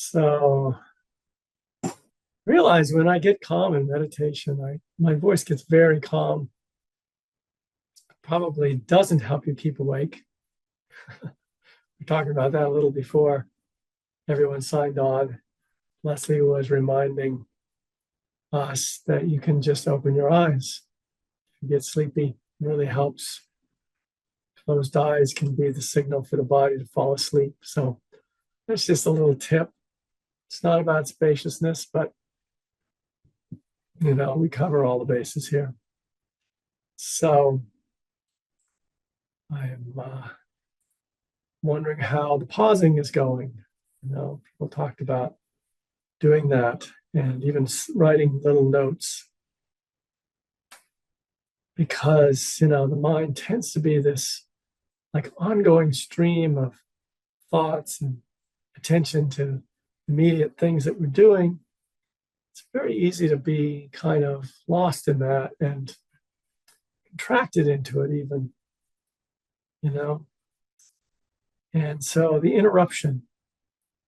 So realize when I get calm in meditation, my voice gets very calm. Probably doesn't help you keep awake. We're talking about that a little before everyone signed on. Leslie was reminding us that you can just open your eyes. If you get sleepy, it really helps. Closed eyes can be the signal for the body to fall asleep. So that's just a little tip. It's not about spaciousness, but we cover all the bases here. So I'm wondering how the pausing is going. People talked about doing that and even writing little notes, because the mind tends to be this like ongoing stream of thoughts and attention to immediate things that we're doing. It's very easy to be kind of lost in that and contracted into it even, And so the interrupting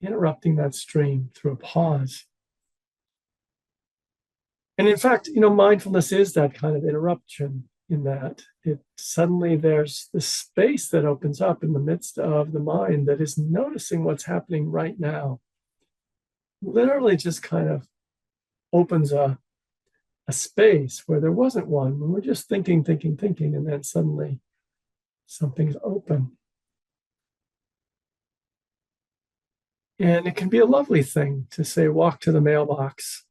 that stream through a pause. And in fact, mindfulness is that kind of interruption, in that suddenly there's this space that opens up in the midst of the mind that is noticing what's happening right now. Literally just kind of opens a space where there wasn't one, when we're just thinking, and then suddenly something's open. And it can be a lovely thing to say, walk to the mailbox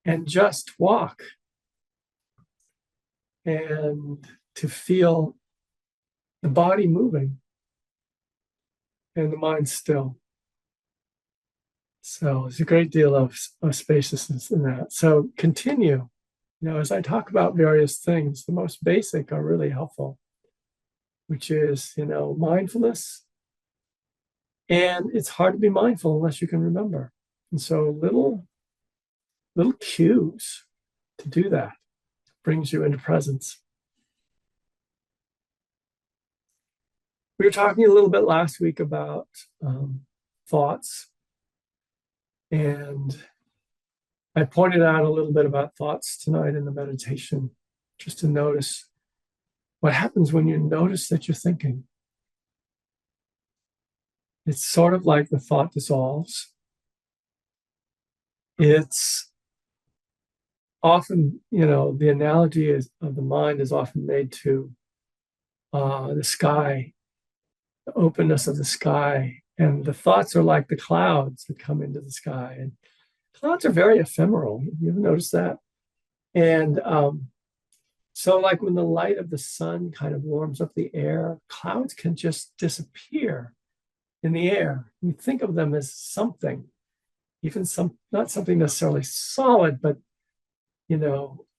and just walk, and to feel the body moving and the mind still. So there's a great deal of spaciousness in that. So continue, as I talk about various things, the most basic are really helpful, which is, mindfulness. And it's hard to be mindful unless you can remember. And so little cues to do that brings you into presence. We were talking a little bit last week about thoughts. And I pointed out a little bit about thoughts tonight in the meditation, just to notice what happens when you notice that you're thinking. It's sort of like the thought dissolves. It's often, the analogy of the mind is often made to the sky, the openness of the sky. And the thoughts are like the clouds that come into the sky. And clouds are very ephemeral. You ever notice that? And so like when the light of the sun kind of warms up the air, clouds can just disappear in the air. We think of them as something, even not something necessarily solid, but,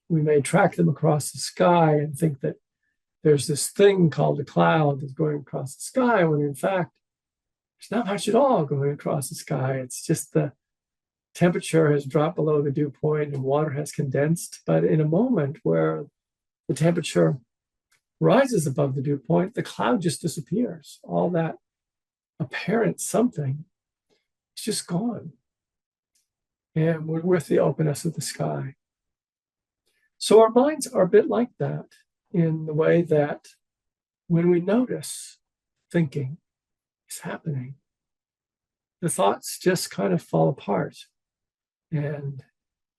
we may track them across the sky and think that there's this thing called a cloud that's going across the sky, when in fact, there's not much at all going across the sky. It's just the temperature has dropped below the dew point and water has condensed. But in a moment where the temperature rises above the dew point, the cloud just disappears. All that apparent something is just gone. And we're with the openness of the sky. So our minds are a bit like that, in the way that when we notice thinking is happening, the thoughts just kind of fall apart and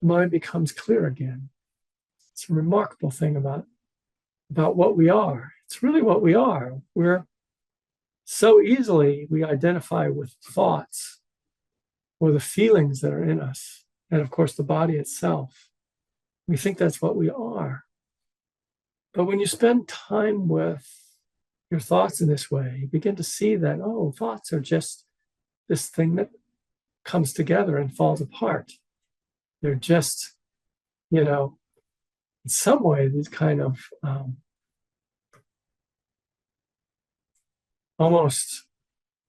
the mind becomes clear again. It's a remarkable thing about what we are. It's really what we are. We're so easily, we identify with thoughts or the feelings that are in us, and of course the body itself. We think that's what we are. But when you spend time with your thoughts in this way, you begin to see that, thoughts are just this thing that comes together and falls apart. They're just, in some way, these kind of almost,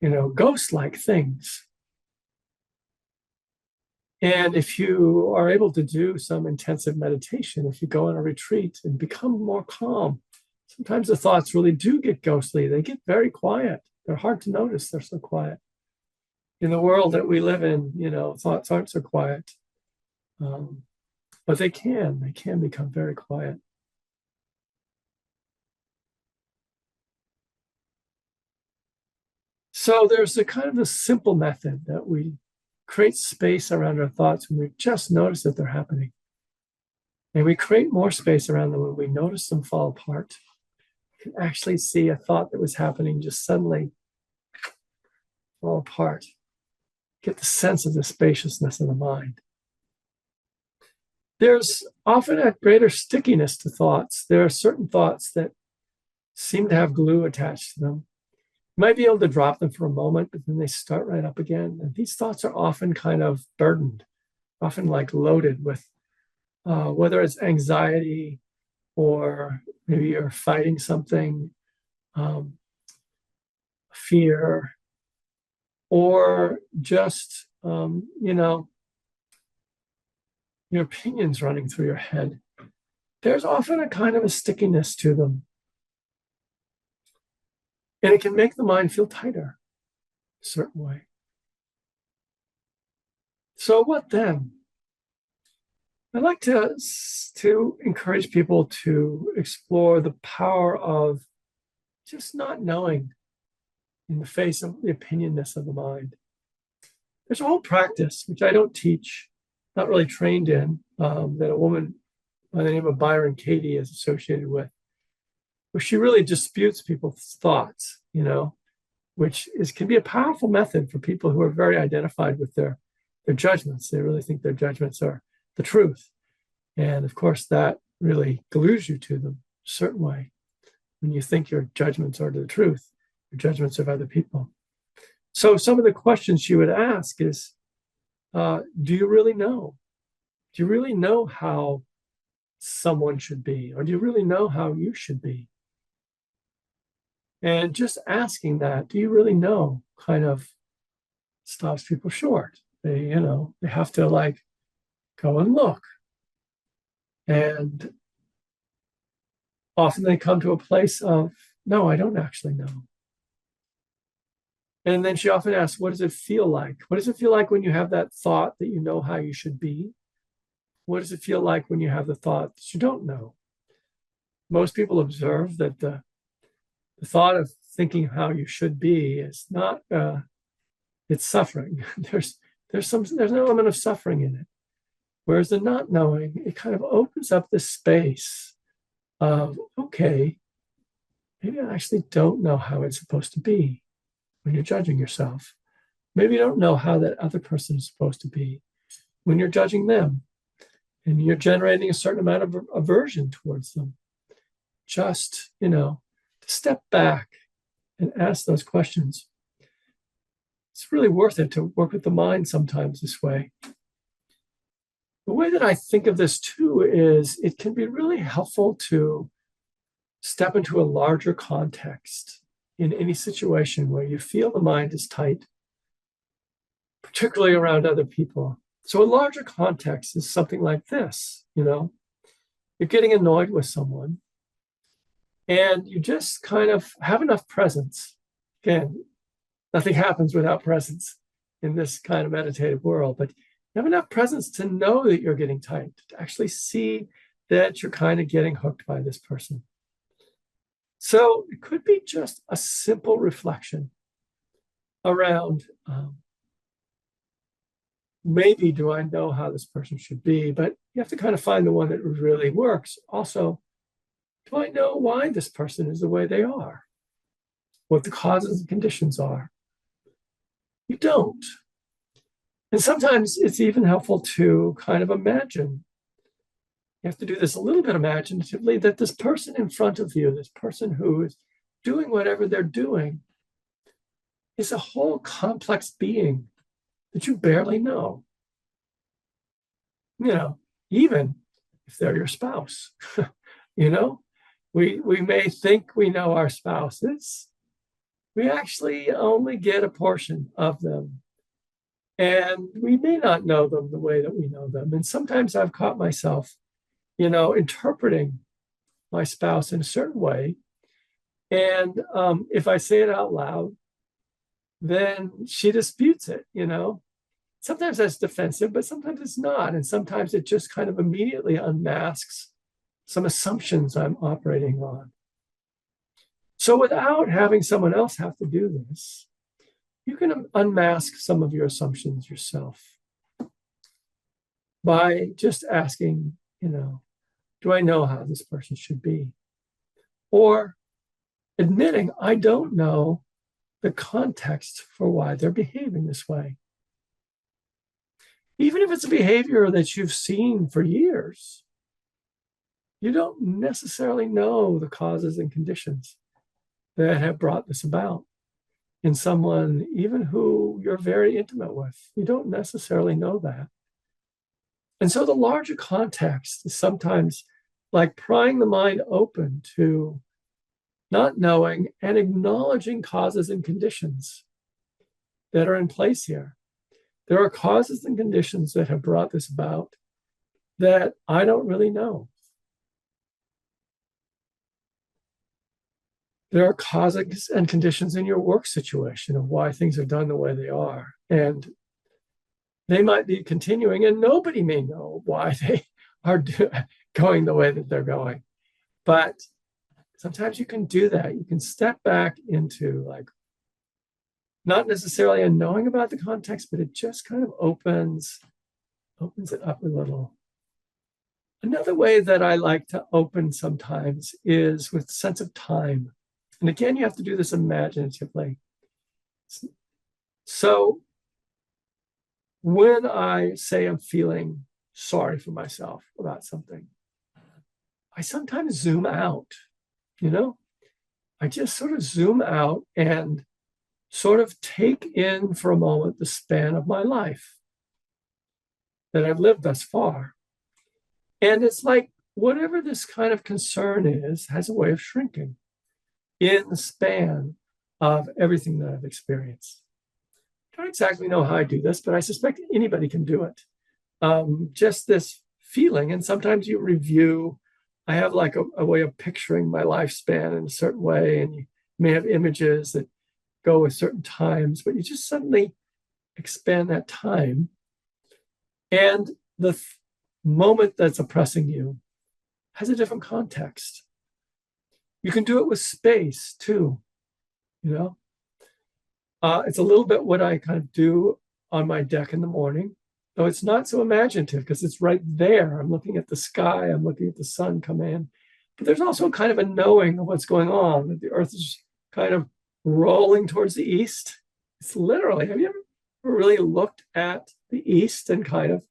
ghost-like things. And if you are able to do some intensive meditation, if you go on a retreat and become more calm, sometimes the thoughts really do get ghostly. They get very quiet. They're hard to notice. They're so quiet. in the world that we live in, thoughts aren't so quiet. But they can become very quiet. So there's a kind of a simple method that we create space around our thoughts when we just notice that they're happening. And we create more space around them when we notice them fall apart. You can actually see a thought that was happening just suddenly fall apart. Get the sense of the spaciousness of the mind. There's often a greater stickiness to thoughts. There are certain thoughts that seem to have glue attached to them. You might be able to drop them for a moment, but then they start right up again. And these thoughts are often kind of burdened, often like loaded with whether it's anxiety or maybe you're fighting something, fear, or just, your opinions running through your head. There's often a kind of a stickiness to them. And it can make the mind feel tighter a certain way. So what then? I'd like to encourage people to explore the power of just not knowing in the face of the opinionness of the mind. There's a whole practice, which I don't teach, not really trained in, that a woman by the name of Byron Katie is associated with, where she really disputes people's thoughts, which can be a powerful method for people who are very identified with their judgments. They really think their judgments are the truth. And of course, that really glues you to them a certain way. When you think your judgments are the truth, your judgments of other people. So some of the questions she would ask is, do you really know? Do you really know how someone should be? Or do you really know how you should be? And just asking that, do you really know, kind of stops people short. They have to go and look. And often they come to a place of, no, I don't actually know. And then she often asks, what does it feel like? What does it feel like when you have that thought that you know how you should be? What does it feel like when you have the thought that you don't know? Most people observe that the thought of thinking how you should be is not, it's suffering. There's an element of suffering in it. Whereas the not knowing, it kind of opens up this space of, okay, maybe I actually don't know how it's supposed to be when you're judging yourself. Maybe you don't know how that other person is supposed to be when you're judging them. And you're generating a certain amount of aversion towards them. Just, to step back and ask those questions. It's really worth it to work with the mind sometimes this way. The way that I think of this too is it can be really helpful to step into a larger context in any situation where you feel the mind is tight, particularly around other people. So a larger context is something like this, you're getting annoyed with someone and you just kind of have enough presence. Again, nothing happens without presence in this kind of meditative world, but you have enough presence to know that you're getting tight, to actually see that you're kind of getting hooked by this person. So it could be just a simple reflection around, maybe do I know how this person should be? But you have to kind of find the one that really works. Also, do I know why this person is the way they are? What the causes and conditions are? You don't. And sometimes it's even helpful to kind of imagine. You have to do this a little bit imaginatively, that this person in front of you, this person who is doing whatever they're doing, is a whole complex being that you barely know. Even if they're your spouse, we may think we know our spouses. We actually only get a portion of them. And we may not know them the way that we know them. And sometimes I've caught myself, interpreting my spouse in a certain way. And if I say it out loud, then she disputes it, Sometimes that's defensive, but sometimes it's not. And sometimes it just kind of immediately unmasks some assumptions I'm operating on. So without having someone else have to do this, you can unmask some of your assumptions yourself by just asking, do I know how this person should be? Or admitting, I don't know the context for why they're behaving this way. Even if it's a behavior that you've seen for years, you don't necessarily know the causes and conditions that have brought this about in someone, even who you're very intimate with. You don't necessarily know that. And so the larger context is sometimes like prying the mind open to not knowing and acknowledging causes and conditions that are in place here. There are causes and conditions that have brought this about that I don't really know. There are causes and conditions in your work situation of why things are done the way they are. And they might be continuing, and nobody may know why they are going the way that they're going. But sometimes you can do that. You can step back into not necessarily a knowing about the context, but it just kind of opens it up a little. Another way that I like to open sometimes is with sense of time. And again, you have to do this imaginatively. So when I say I'm feeling sorry for myself about something, I sometimes zoom out, I just sort of zoom out and sort of take in for a moment the span of my life that I've lived thus far. And it's like whatever this kind of concern is has a way of shrinking in the span of everything that I've experienced. I don't exactly know how I do this, but I suspect anybody can do it. Just this feeling, and sometimes you review. I have like a way of picturing my lifespan in a certain way, and you may have images that go with certain times, but you just suddenly expand that time. And the moment that's oppressing you has a different context. You can do it with space too, It's a little bit what I kind of do on my deck in the morning, though it's not so imaginative because it's right there. I'm looking at the sky, I'm looking at the sun come in. But there's also kind of a knowing of what's going on, that the earth is kind of rolling towards the east. It's literally, have you ever really looked at the east and kind of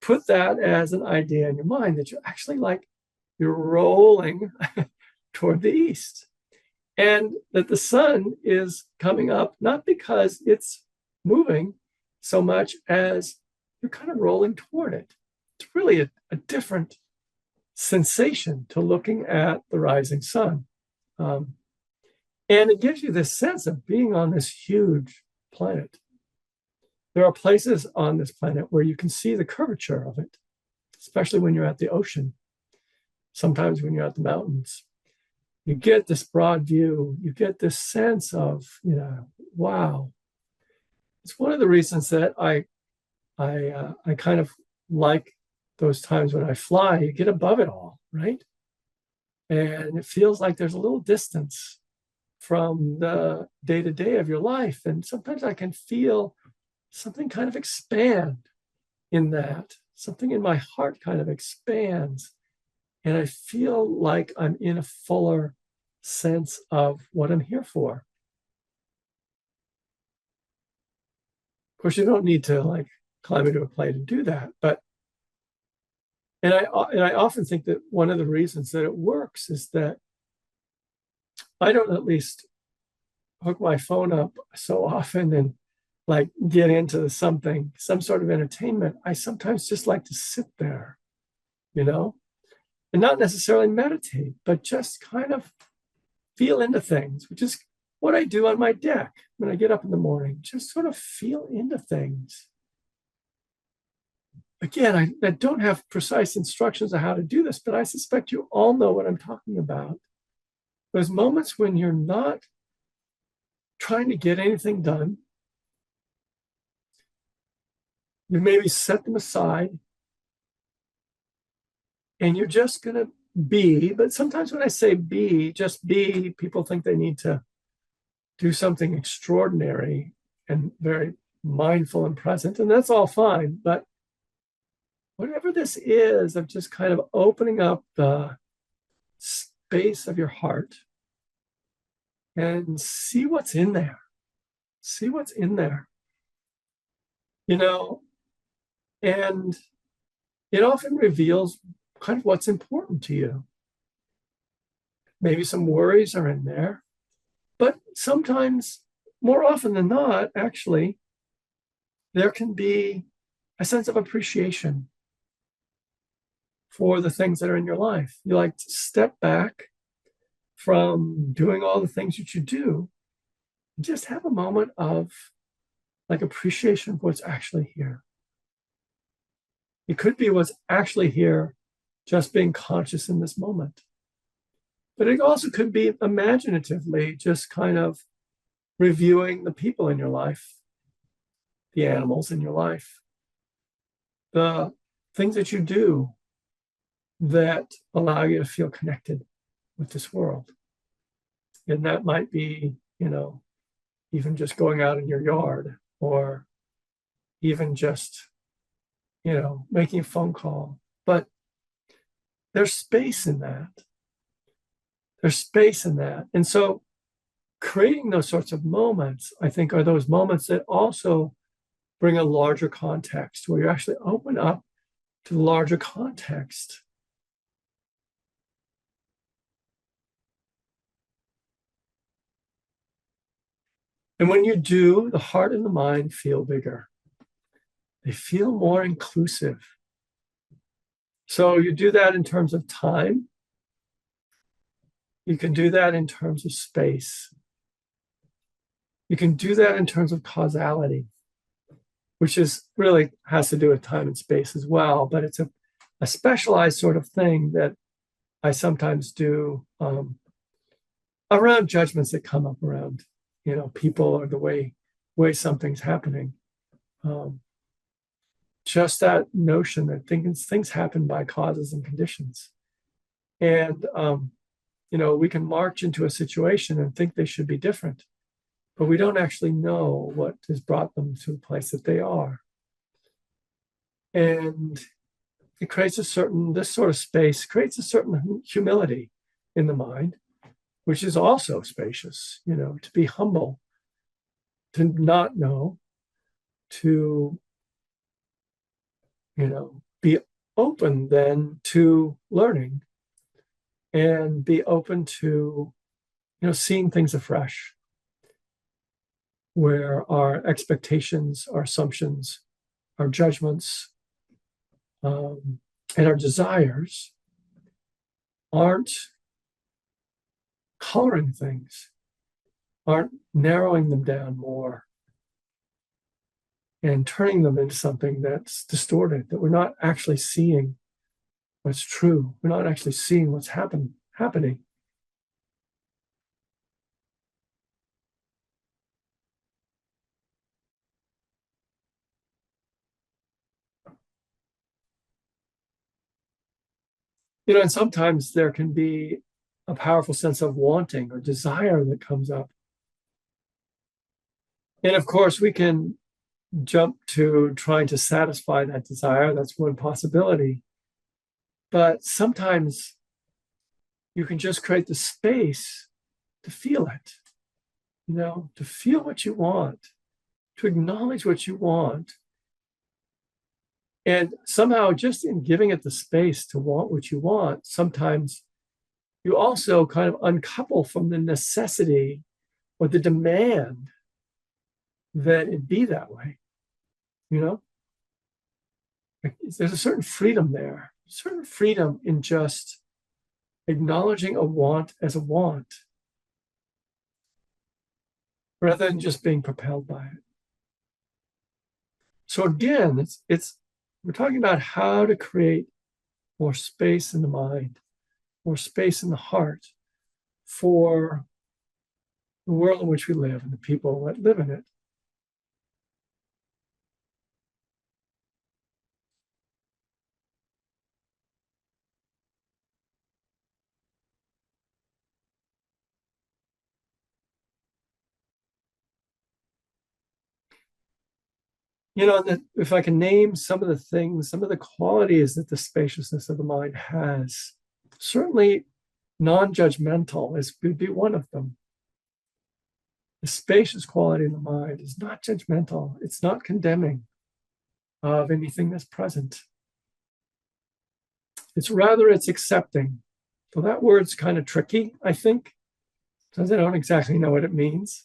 put that as an idea in your mind that you're actually you're rolling toward the east? And that the sun is coming up, not because it's moving so much as you're kind of rolling toward it. It's really a different sensation to looking at the rising sun. And it gives you this sense of being on this huge planet. There are places on this planet where you can see the curvature of it, especially when you're at the ocean, sometimes when you're at the mountains. You get this broad view, you get this sense of, wow. It's one of the reasons that I kind of like those times when I fly. You get above it all, right? And it feels like there's a little distance from the day-to-day of your life. And sometimes I can feel something kind of expand in that. Something in my heart kind of expands. And I feel like I'm in a fuller sense of what I'm here for. Of course, you don't need to climb into a plane and do that, but and I often think that one of the reasons that it works is that I don't at least hook my phone up so often and get into some sort of entertainment. I sometimes just like to sit there, and not necessarily meditate, but just kind of feel into things, which is what I do on my deck when I get up in the morning. Just sort of feel into things. Again, I don't have precise instructions on how to do this, but I suspect you all know what I'm talking about. Those moments when you're not trying to get anything done. You maybe set them aside and you're just going to be. But sometimes when I say be, just be, people think they need to do something extraordinary and very mindful and present. And that's all fine. But whatever this is of just kind of opening up the space of your heart and see what's in there. See what's in there. And it often reveals kind of what's important to you. Maybe some worries are in there, but sometimes, more often than not, actually, there can be a sense of appreciation for the things that are in your life. You like to step back from doing all the things that you do, and just have a moment of like appreciation of what's actually here. It could be what's actually here, just being conscious in this moment. But it also could be imaginatively just kind of reviewing the people in your life, the animals in your life, the things that you do that allow you to feel connected with this world. And that might be, even just going out in your yard, or even just, making a phone call. But there's space in that. There's space in that. And so creating those sorts of moments, I think, are those moments that also bring a larger context, where you actually open up to the larger context. And when you do, the heart and the mind feel bigger. They feel more inclusive. So you do that in terms of time. You can do that in terms of space. You can do that in terms of causality, which is really has to do with time and space as well, but it's a specialized sort of thing that I sometimes do around judgments that come up around, people or the way something's happening. Just that notion that things happen by causes and conditions. And, we can march into a situation and think they should be different, but we don't actually know what has brought them to the place that they are. And it creates this sort of space creates a certain humility in the mind, which is also spacious, to be humble, to not know, to, be open then to learning, and be open to, seeing things afresh, where our expectations, our assumptions, our judgments, and our desires aren't coloring things, aren't narrowing them down more and turning them into something that's distorted, that we're not actually seeing what's true. We're not actually seeing what's happening. And sometimes there can be a powerful sense of wanting or desire that comes up. And of course, we can jump to trying to satisfy that desire. That's one possibility. But sometimes you can just create the space to feel it, to feel what you want, to acknowledge what you want. And somehow, just in giving it the space to want what you want, sometimes you also kind of uncouple from the necessity or the demand that it be that way. There's a certain freedom there, certain freedom in just acknowledging a want as a want, rather than just being propelled by it. So again, we're talking about how to create more space in the mind, more space in the heart for the world in which we live and the people that live in it. You know, that if I can name some of the things, some of the qualities that the spaciousness of the mind has, certainly non-judgmental would be one of them. The spacious quality of the mind is not judgmental. It's not condemning of anything that's present. It's accepting. So that word's kind of tricky, I think, because I don't exactly know what it means.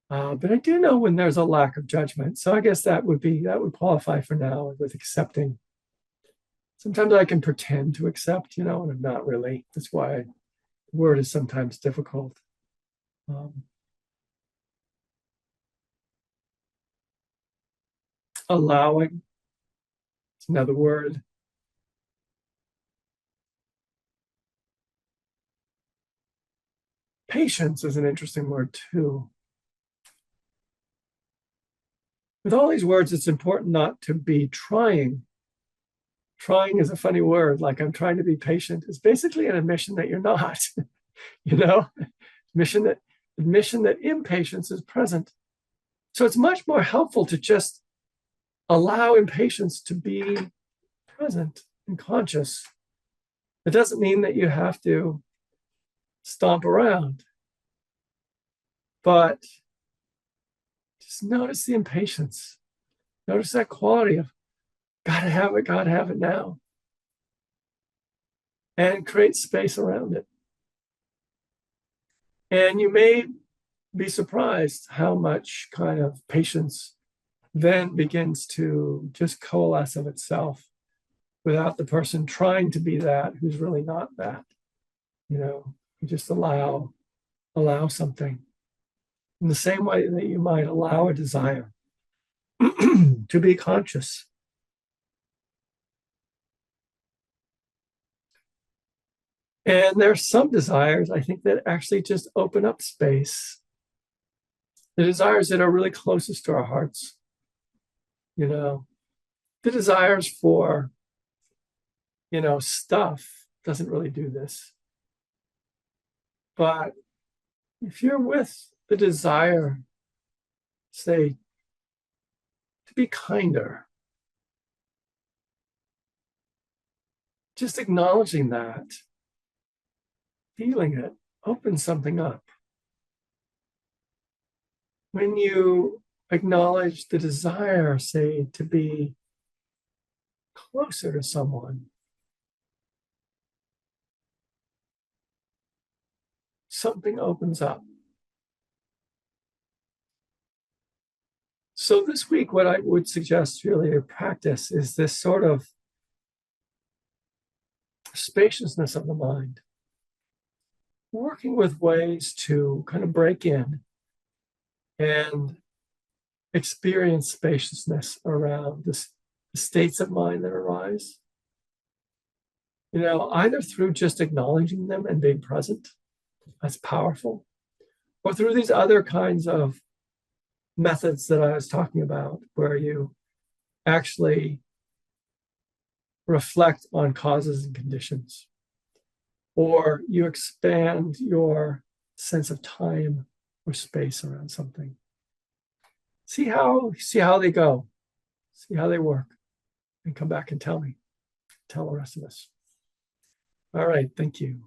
But I do know when there's a lack of judgment. So I guess that would qualify for now with accepting. Sometimes I can pretend to accept, and I'm not really. That's why the word is sometimes difficult. Allowing, it's another word. Patience is an interesting word too. With all these words, it's important not to be trying. Trying is a funny word, like I'm trying to be patient. It's basically an admission that you're not, admission that impatience is present. So it's much more helpful to just allow impatience to be present and conscious. It doesn't mean that you have to stomp around, but just notice the impatience. Notice that quality of gotta have it now. And create space around it. And you may be surprised how much kind of patience then begins to just coalesce of itself without the person trying to be that who's really not that. You just allow something in the same way that you might allow a desire to be conscious. And there are some desires, I think, that actually just open up space. The desires that are really closest to our hearts. The desires for, stuff doesn't really do this. But if you're with the desire, say, to be kinder, just acknowledging that, feeling it, opens something up. When you acknowledge the desire, say, to be closer to someone, something opens up. So this week, what I would suggest really to practice is this sort of spaciousness of the mind, working with ways to kind of break in and experience spaciousness around the states of mind that arise. Either through just acknowledging them and being present, that's powerful, or through these other kinds of methods that I was talking about, where you actually reflect on causes and conditions, or you expand your sense of time or space around something. See how they go, see how they work, and come back and tell the rest of us. All right, thank you.